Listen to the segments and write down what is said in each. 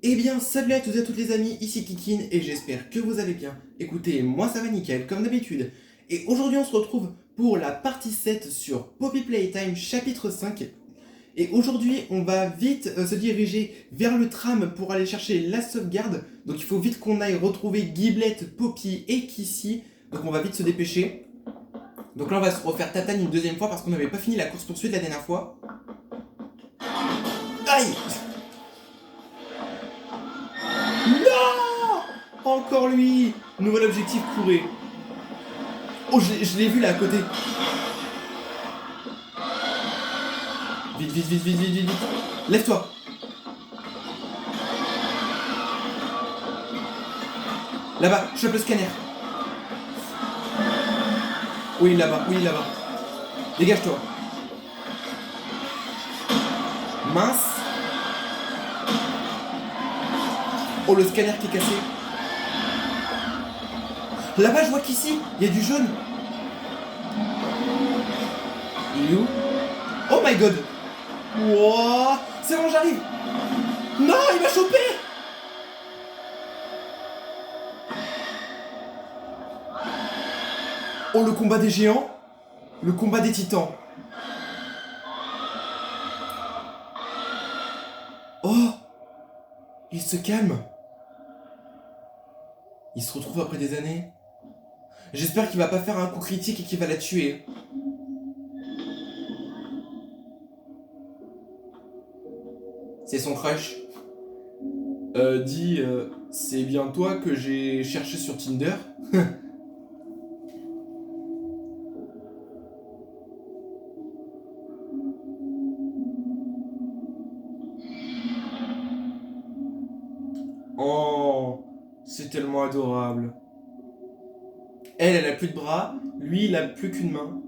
Eh bien, salut à tous et à toutes les amis, ici Kikin et j'espère que vous allez bien. Écoutez, moi ça va nickel, comme d'habitude. Et aujourd'hui on se retrouve pour la partie 7 sur Poppy Playtime chapitre 5. Et aujourd'hui on va vite se diriger vers le tram pour aller chercher la sauvegarde. Donc il faut vite qu'on aille retrouver Giblet, Poppy et Kissy. Donc on va vite se dépêcher. Donc là on va se refaire tatane une deuxième fois parce qu'on n'avait pas fini la course poursuite la dernière fois. Aïe! Non! Encore lui! Nouvel objectif, courez. Oh, je l'ai vu là à côté. Vite, vite, vite, vite, vite, vite, vite. Lève-toi. Là-bas, chope le scanner. Oui, là-bas, oui, là-bas. Dégage-toi. Mince. Oh, le scanner qui est cassé. Là-bas, je vois qu'ici, il y a du jaune. Il est où? Oh my god. Wouah. C'est bon, j'arrive. Non, il m'a chopé. Oh, le combat des géants. Le combat des titans. Oh. Il se calme. Il se retrouve après des années. J'espère qu'il va pas faire un coup critique et qu'il va la tuer. C'est son crush. C'est bien toi que j'ai cherché sur Tinder? Oh, c'est tellement adorable. Elle a plus de bras, lui, il a plus qu'une main.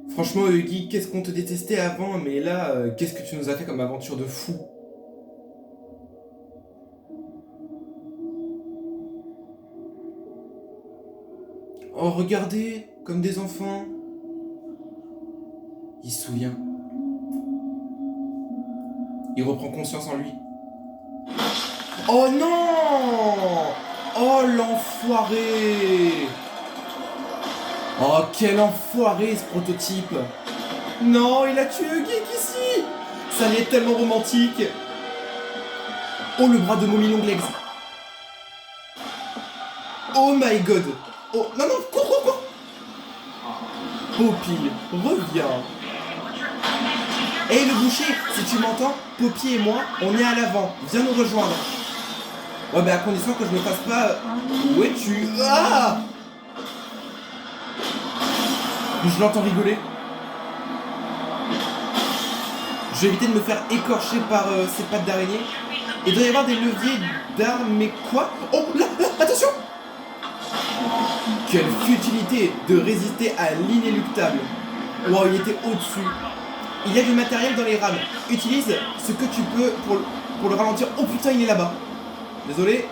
Franchement, Huggy, qu'est-ce qu'on te détestait avant, mais là, qu'est-ce que tu nous as fait comme aventure de fou? Oh, regardez, comme des enfants. Il se souvient. Il reprend conscience en lui. Oh non! Oh l'enfoiré! Oh quel enfoiré ce prototype! Non, il a tué Geek ici! Ça allait être tellement romantique! Oh le bras de Mommy Longlegs! Oh my god! Oh non non, cours, cours, cours! Poppy, reviens! Hey le boucher, si tu m'entends, Poppy et moi, on est à l'avant, viens nous rejoindre! Ouais bah à condition que je me fasse pas... Où es-tu? Ah! Je l'entends rigoler. Je vais éviter de me faire écorcher par ces pattes d'araignée. Il doit y avoir des leviers d'armes, mais quoi? Oh là, là, attention! Quelle futilité de résister à l'inéluctable. Wow, il était au-dessus. Il y a du matériel dans les rames. Utilise ce que tu peux pour le ralentir. Oh putain, il est là-bas. Désolé.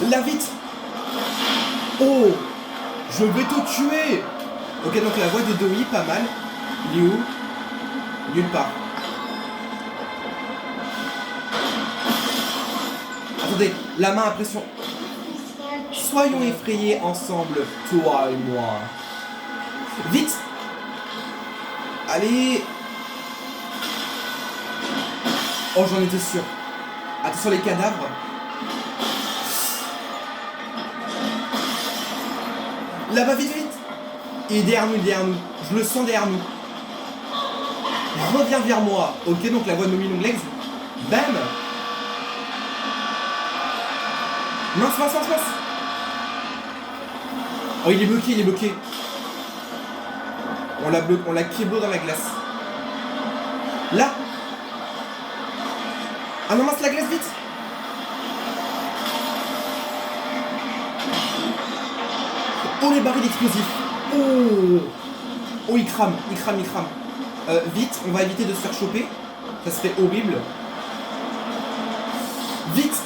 Là, vite! Oh! Je vais te tuer! Ok, donc la voix de Dewey, pas mal. Il est où? Nulle part. Attendez, la main à pression. Soyons effrayés ensemble, toi et moi. Vite! Allez! Oh, j'en étais sûr. Attention les cadavres. Là-bas, vite, vite! Il est derrière nous. Je le sens derrière nous. Reviens vers moi. Ok, donc la voix de Mommy Longlegs. Bam! Mince, mince, mince, mince! Oh, il est bloqué. On l'a keblo dans la glace. Là! Ah non, mince, la glace, vite! Oh, les barils d'explosifs! Oh! Oh, il crame. Vite, on va éviter de se faire choper. Ça serait horrible. Vite!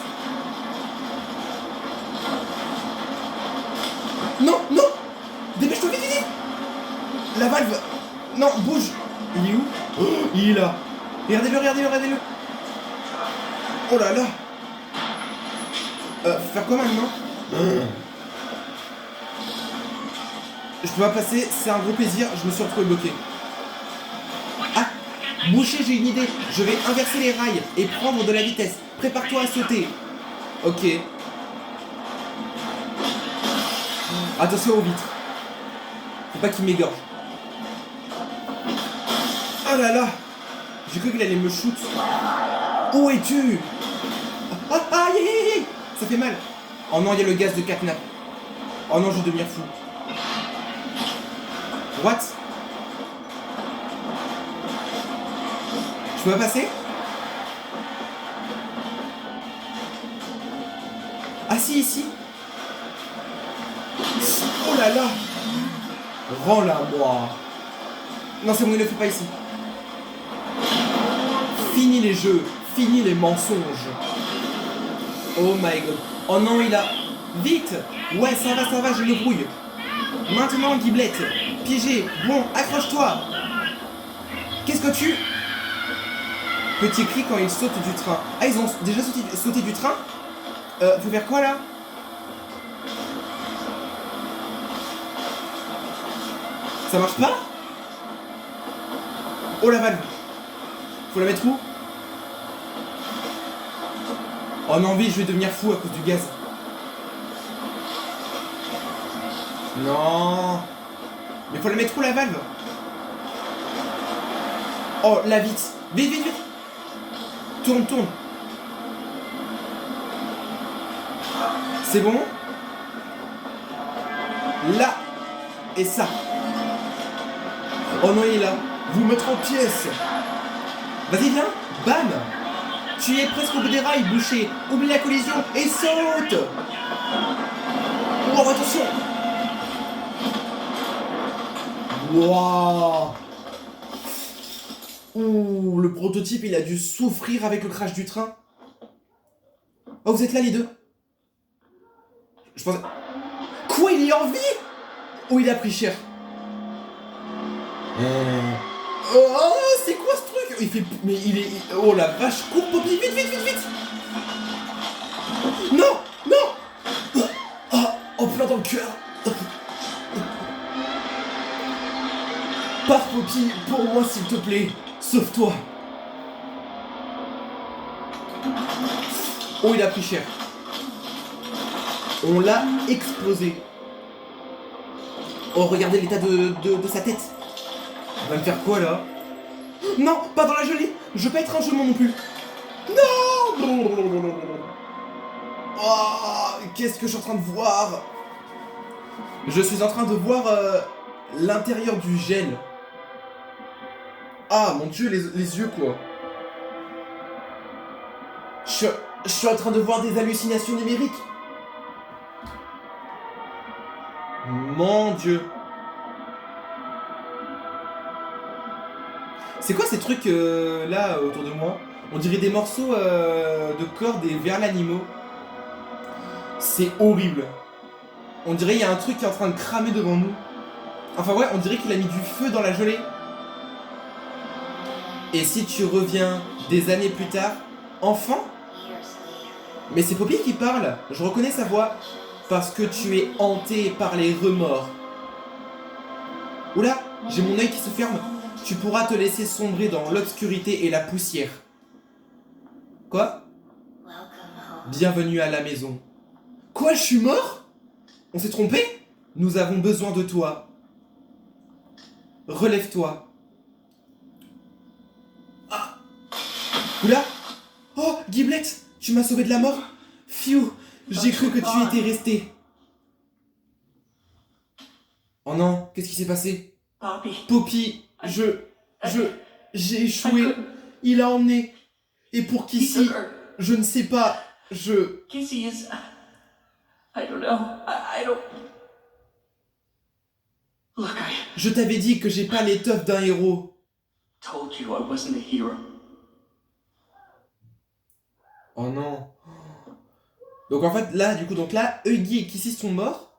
Non, non! Dépêche-toi, vite, vite, vite! La valve! Non, bouge! Il est où? Oh, il est là. Regardez-le, regardez-le, regardez-le. Oh là là. Faire quoi maintenant? Je peux pas passer, c'est un gros plaisir, je me suis retrouvé bloqué. Ah, Boucher, j'ai une idée. Je vais inverser les rails et prendre de la vitesse. Prépare-toi à sauter. Ok. Attention aux vitres. Faut pas qu'il m'égorge. Oh là là. J'ai cru qu'il allait me shoot. Où es-tu? Ah, aïe, aïe, aïe. Ça fait mal. Oh non, il y a le gaz de catnap. Oh non, je vais devenir fou. What? Je peux pas passer? Ah si, ici. Oh là là. Rends-la moi. Non, c'est bon, il ne le fait pas ici. Fini les jeux. Fini les mensonges. Oh my god. Oh non, il a... Vite. Ouais, ça va, je le brouille. Maintenant, Giblette. Piégé. Bon, accroche-toi. Qu'est-ce que tu... Petit cri quand ils sautent du train. Ah, ils ont déjà sauté du train? Faut faire quoi, là? Ça marche pas? Oh, la valve. Faut la mettre où? Oh non, vite, je vais devenir fou à cause du gaz. Non. Mais faut la mettre où, la valve? Oh, là, vite. Vite, vite, vite. Tourne, tourne. C'est bon? Là. Et ça. Oh non, il est là. Vous mettre en pièces. Vas-y, viens. Bam. Tu es presque au bout des rails, Boucher. Oublie la collision et saute. Oh, attention. Waouh. Ouh, le prototype, il a dû souffrir avec le crash du train. Oh, vous êtes là, les deux? Je pensais... Quoi, il est en vie? Oh, il a pris cher. Oh, c'est quoi ce truc? Il fait... Mais il est... Oh la vache, cours, Poppy, vite, vite, vite, vite. Non, non. Oh, plein dans le cœur. Pars, Poppy, pour moi, s'il te plaît. Sauve-toi. Oh, il a pris cher. On l'a explosé. Oh, regardez l'état de sa tête. On va me faire quoi, là? Non, pas dans la gelée. Je veux pas être un geumon non plus. Non. Oh, qu'est-ce que je suis en train de voir? Je suis en train de voir l'intérieur du gel. Ah, mon Dieu, les yeux, quoi. Je suis en train de voir des hallucinations numériques. Mon Dieu. C'est quoi ces trucs là autour de moi? On dirait des morceaux de corps des vers animaux. C'est horrible. On dirait qu'il y a un truc qui est en train de cramer devant nous. Enfin ouais, on dirait qu'il a mis du feu dans la gelée. Et si tu reviens des années plus tard, enfant? Mais c'est Poppy qui parle, je reconnais sa voix. Parce que tu es hanté par les remords. Oula, j'ai mon œil qui se ferme. Tu pourras te laisser sombrer dans l'obscurité et la poussière. Quoi? Bienvenue à la maison. Quoi, je suis mort? On s'est trompé? Nous avons besoin de toi. Relève-toi. Ah. Oula. Oh, Giblette, tu m'as sauvé de la mort. Phew, j'ai cru que tu étais resté. Oh non, qu'est-ce qui s'est passé? Poppy, j'ai échoué. Il a emmené. Et pour Kissy, je ne sais pas, Kissy is... I don't know. I don't... Look, Je t'avais dit que j'ai pas l'étoffe d'un héros. told you I wasn't a hero. Oh non. Donc en fait, là, Huggy et Kissy sont morts.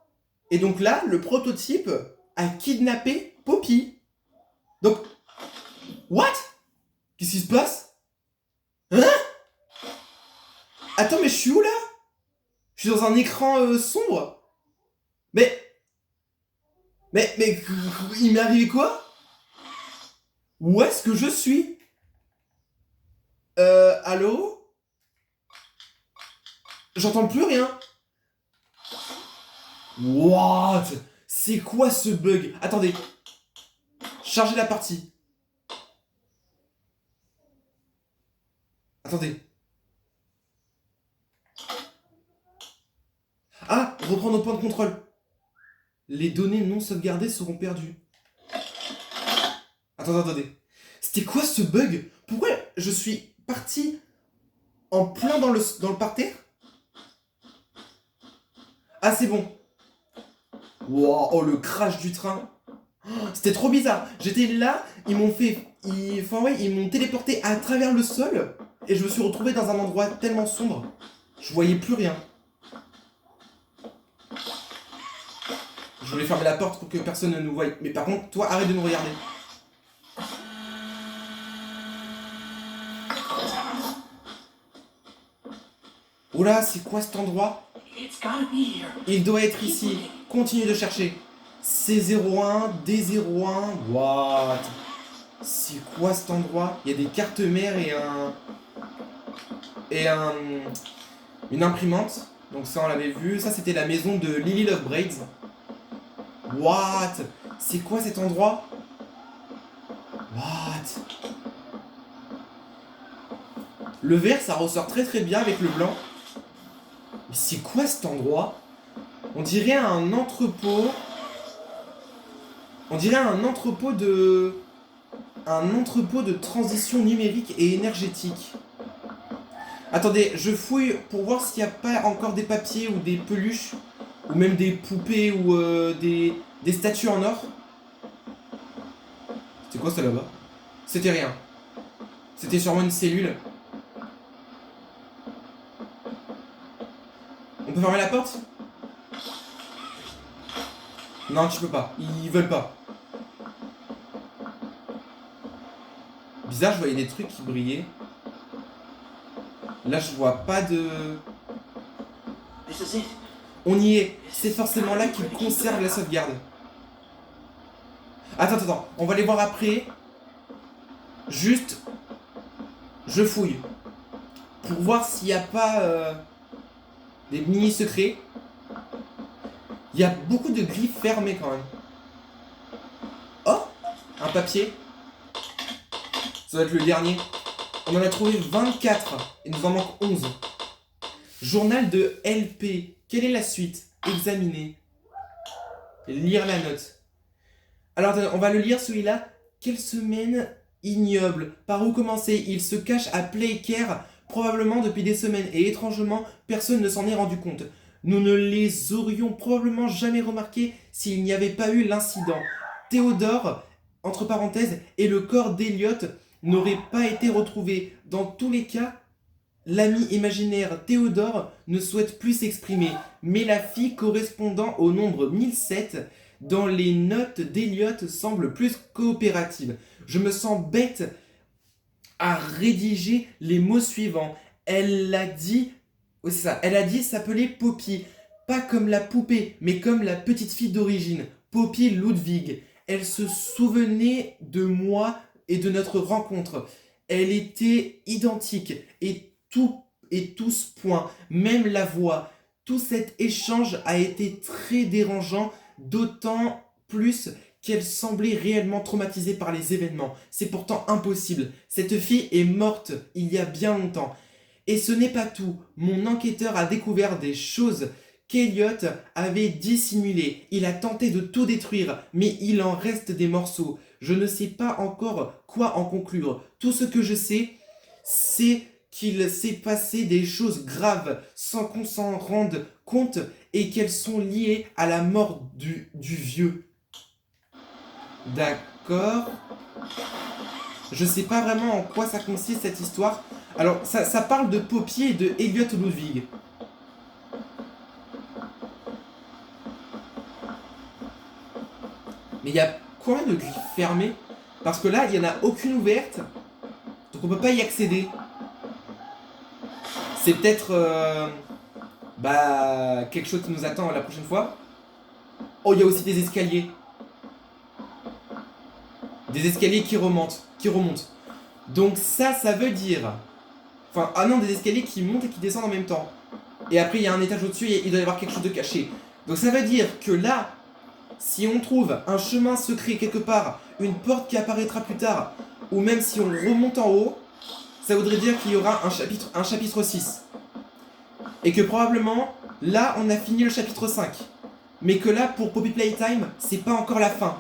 Et donc là, le prototype a kidnappé Poppy. Donc... What? Qu'est-ce qui se passe? Hein? Attends, mais je suis où là? Je suis dans un écran sombre? Mais... Mais... Il m'est arrivé quoi? Où est-ce que je suis? Allô? J'entends plus rien. What? C'est quoi ce bug? Attendez. Chargez la partie. Attendez. Ah, reprendre au point de contrôle. Les données non sauvegardées seront perdues. Attendez. C'était quoi ce bug? Pourquoi je suis parti en plein dans le parterre? Ah, c'est bon. Wow, oh, le crash du train. Oh, c'était trop bizarre. J'étais là, ils m'ont téléporté à travers le sol et je me suis retrouvé dans un endroit tellement sombre. Je voyais plus rien. Je voulais fermer la porte pour que personne ne nous voie. Mais par contre, toi, arrête de nous regarder. Oula, c'est quoi cet endroit? Il doit être ici. Continue de chercher. C01, D01. What? C'est quoi cet endroit? Il y a des cartes mères et une imprimante. Donc ça, on l'avait vu. Ça, c'était la maison de Lily Love Braids. What? C'est quoi cet endroit? What? Le vert, ça ressort très très bien avec le blanc. Mais c'est quoi cet endroit? On dirait un entrepôt. On dirait un entrepôt de transition numérique et énergétique. Attendez, je fouille pour voir s'il n'y a pas encore des papiers ou des peluches. Ou même des poupées ou des statues en or. C'était quoi ça là-bas? C'était rien. C'était sûrement une cellule. On peut fermer la porte? Non, tu peux pas. Ils veulent pas. Bizarre, je voyais des trucs qui brillaient. Là, je vois pas de... On y est. C'est forcément là qu'ils conservent la sauvegarde. Attends. On va les voir après. Juste... Je fouille. Pour voir s'il n'y a pas... des mini-secrets. Il y a beaucoup de griffes fermées quand même. Oh! Un papier. Ça doit être le dernier. On en a trouvé 24. Il nous en manque 11. Journal de LP. Quelle est la suite? Examiner. Lire la note. Alors, on va le lire celui-là. Quelle semaine ignoble. Par où commencer? Il se cache à Playcare, probablement depuis des semaines, et étrangement, personne ne s'en est rendu compte. Nous ne les aurions probablement jamais remarqués s'il n'y avait pas eu l'incident. Théodore, entre parenthèses, et le corps d'Eliot n'auraient pas été retrouvés. Dans tous les cas, l'ami imaginaire Théodore ne souhaite plus s'exprimer, mais la fille correspondant au nombre 1007 dans les notes d'Eliot semble plus coopérative. Je me sens bête à rédiger les mots suivants. Elle a dit s'appeler Poppy, pas comme la poupée, mais comme la petite fille d'origine, Poppy Ludwig. Elle se souvenait de moi et de notre rencontre. Elle était identique et tous points, même la voix. Tout cet échange a été très dérangeant, d'autant plus qu'elle semblait réellement traumatisée par les événements. C'est pourtant impossible. Cette fille est morte il y a bien longtemps. Et ce n'est pas tout. Mon enquêteur a découvert des choses qu'Eliot avait dissimulées. Il a tenté de tout détruire, mais il en reste des morceaux. Je ne sais pas encore quoi en conclure. Tout ce que je sais, c'est qu'il s'est passé des choses graves sans qu'on s'en rende compte et qu'elles sont liées à la mort du vieux. D'accord. Je sais pas vraiment en quoi ça consiste cette histoire. Alors, ça parle de Poppy et de Elliot Ludwig. Mais il y a combien de griffes fermées? Parce que là, il n'y en a aucune ouverte. Donc on peut pas y accéder. C'est peut-être quelque chose qui nous attend la prochaine fois. Oh, il y a aussi des escaliers. Des escaliers qui remontent. Donc ça veut dire... Enfin, ah non, des escaliers qui montent et qui descendent en même temps. Et après, il y a un étage au-dessus et il doit y avoir quelque chose de caché. Donc ça veut dire que là, si on trouve un chemin secret quelque part, une porte qui apparaîtra plus tard, ou même si on remonte en haut, ça voudrait dire qu'il y aura un chapitre 6. Et que probablement, là, on a fini le chapitre 5. Mais que là, pour Poppy Playtime, c'est pas encore la fin.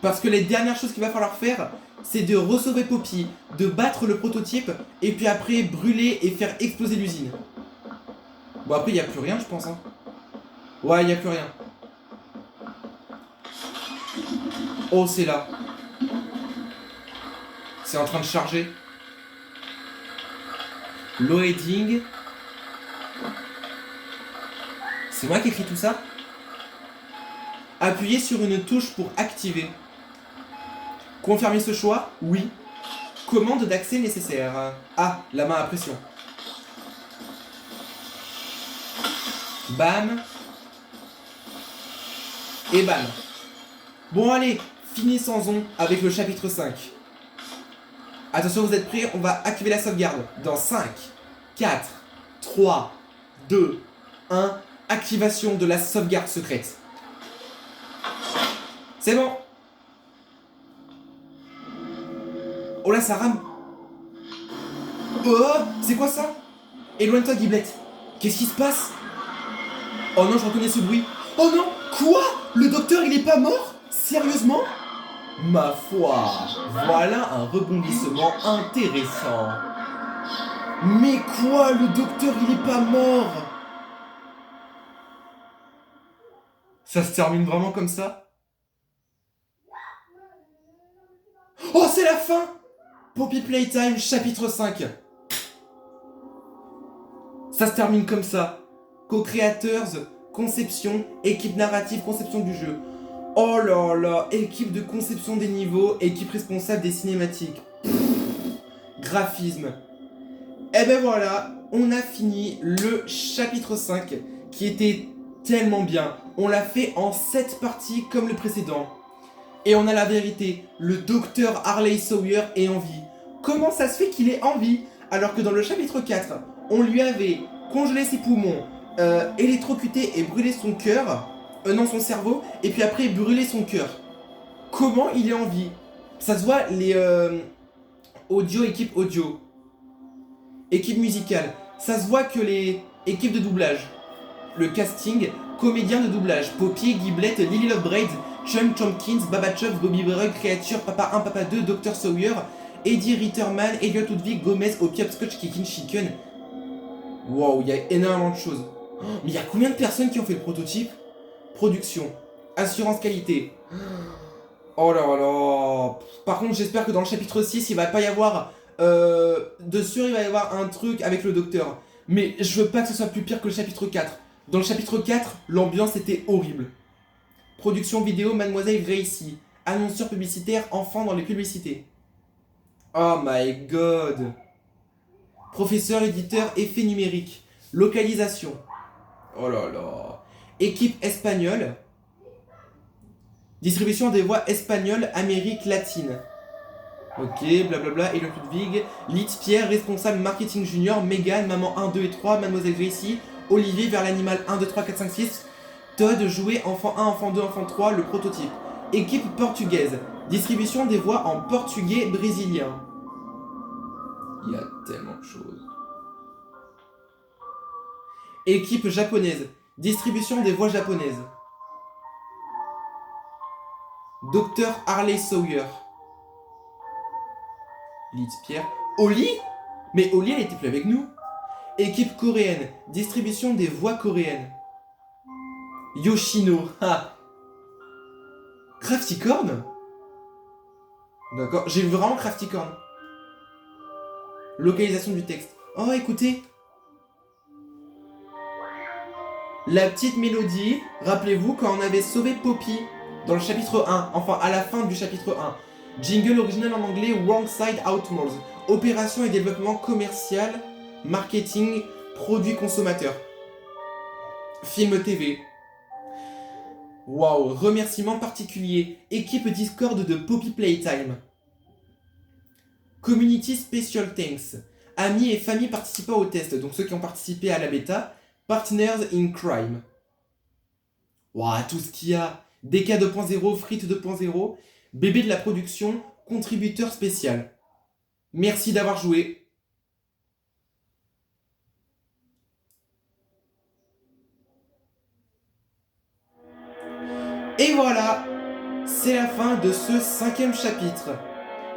Parce que les dernières choses qu'il va falloir faire, c'est de re-sauver Poppy, de battre le prototype, et puis après brûler et faire exploser l'usine. Bon, après, il n'y a plus rien, je pense. Hein. Ouais, il n'y a plus rien. Oh, c'est là. C'est en train de charger. Loading. C'est moi qui écris tout ça? Appuyez sur une touche pour activer. Confirmer ce choix? Oui. Commande d'accès nécessaire. Ah, la main à pression. Bam. Et bam. Bon allez, finissons-en avec le chapitre 5. Attention, vous êtes prêts? On va activer la sauvegarde. Dans 5, 4, 3, 2, 1. Activation de la sauvegarde secrète. C'est bon. Oh là, ça rame. Oh, c'est quoi ça? Éloigne-toi, Giblette. Qu'est-ce qui se passe? Oh non, je reconnais ce bruit. Oh non, quoi? Le docteur, il est pas mort? Sérieusement? Ma foi, voilà un rebondissement intéressant. Mais quoi? Le docteur, il est pas mort? Ça se termine vraiment comme ça? Oh, c'est la fin! Poppy Playtime, chapitre 5. Ça se termine comme ça. Co-créateurs, conception, équipe narrative, conception du jeu. Oh là là, équipe de conception des niveaux, équipe responsable des cinématiques. Graphisme. Et ben voilà, on a fini le chapitre 5 qui était tellement bien. On l'a fait en 7 parties comme le précédent. Et on a la vérité, le docteur Harley Sawyer est en vie. Comment ça se fait qu'il est en vie alors que dans le chapitre 4, on lui avait congelé ses poumons, électrocuté et brûlé son cœur, son cerveau, et puis après brûlé son cœur. Comment il est en vie? Ça se voit les équipe audio, équipe musicale, ça se voit que les équipes de doublage, le casting, comédiens de doublage, Poppy, Giblette, Lily Love Braids, Chum Chompkins, Baba Chuck, Bobby Brugg, Créature, Papa 1, Papa 2, Dr Sawyer, Eddie Ritterman, Elliot Ludwig, Gomez, Opi, Hopscotch, Kikin, Chicken. Wow, il y a énormément de choses. Oh, mais il y a combien de personnes qui ont fait le prototype? Production, assurance qualité. Oh là là. Par contre, j'espère que dans le chapitre 6, il va pas y avoir... de sûr, il va y avoir un truc avec le docteur. Mais je veux pas que ce soit plus pire que le chapitre 4. Dans le chapitre 4, l'ambiance était horrible. Production vidéo, Mademoiselle Gracie. Annonceur publicitaire, enfant dans les publicités. Oh my god. Professeur, éditeur, effet numérique. Localisation. Oh là là. Équipe espagnole. Distribution des voix espagnoles, Amérique latine. Ok, blablabla, Elliot Ludwig. Litz Pierre, responsable marketing junior. Megan, maman 1, 2 et 3. Mademoiselle Gracie. Olivier, vers l'animal 1, 2, 3, 4, 5, 6. Todd, jouet, enfant 1, enfant 2, enfant 3, le prototype. Équipe portugaise. Distribution des voix en portugais brésilien. Il y a tellement de choses. Équipe japonaise. Distribution des voix japonaises. Docteur Harley Sawyer. Litz Pierre. Oli? Mais Oli, elle était plus avec nous. Équipe coréenne. Distribution des voix coréennes. Yoshino. Ah. Crafticorn? D'accord, j'ai vu vraiment Crafticorn. Localisation du texte. Oh, écoutez. La petite mélodie, rappelez-vous quand on avait sauvé Poppy dans le chapitre 1, enfin à la fin du chapitre 1. Jingle original en anglais Wrong Side Out Malls. Opération et développement commercial, marketing, produits consommateurs. Film TV. Waouh, remerciements particuliers. Équipe Discord de Poppy Playtime. Community Special Thanks. Amis et familles participant au test, donc ceux qui ont participé à la bêta. Partners in Crime. Waouh, tout ce qu'il y a. DK 2.0, Frites 2.0, bébé de la production, contributeur spécial. Merci d'avoir joué. Et voilà, c'est la fin de ce 5e chapitre,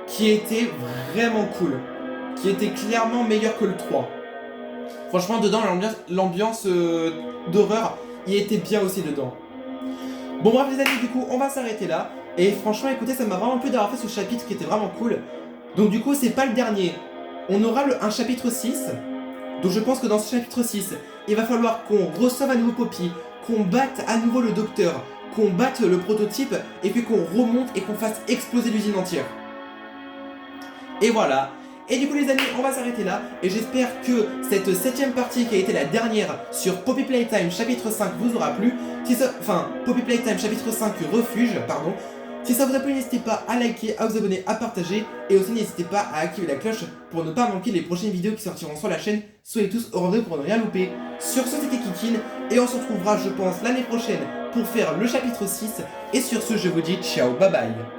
qui était vraiment cool, qui était clairement meilleur que le 3. Franchement, dedans, l'ambiance d'horreur, il était bien aussi dedans. Bon bref les amis, du coup, on va s'arrêter là. Et franchement, écoutez, ça m'a vraiment plu d'avoir fait ce chapitre qui était vraiment cool. Donc du coup, c'est pas le dernier. On aura un chapitre 6. Donc je pense que dans ce chapitre 6, il va falloir qu'on reçoive à nouveau Poppy, qu'on batte à nouveau le docteur, qu'on batte le prototype, et puis qu'on remonte et qu'on fasse exploser l'usine entière. Et voilà. Et du coup les amis, on va s'arrêter là, et j'espère que cette 7ème partie qui a été la dernière sur Poppy Playtime chapitre 5 vous aura plu. Poppy Playtime chapitre 5 Refuge, pardon. Si ça vous a plu, n'hésitez pas à liker, à vous abonner, à partager, et aussi n'hésitez pas à activer la cloche pour ne pas manquer les prochaines vidéos qui sortiront sur la chaîne. Soyez tous au rendez-vous pour ne rien louper. Sur ce, c'était Kikin, et on se retrouvera, je pense, l'année prochaine pour faire le chapitre 6, et sur ce, je vous dis ciao, bye bye.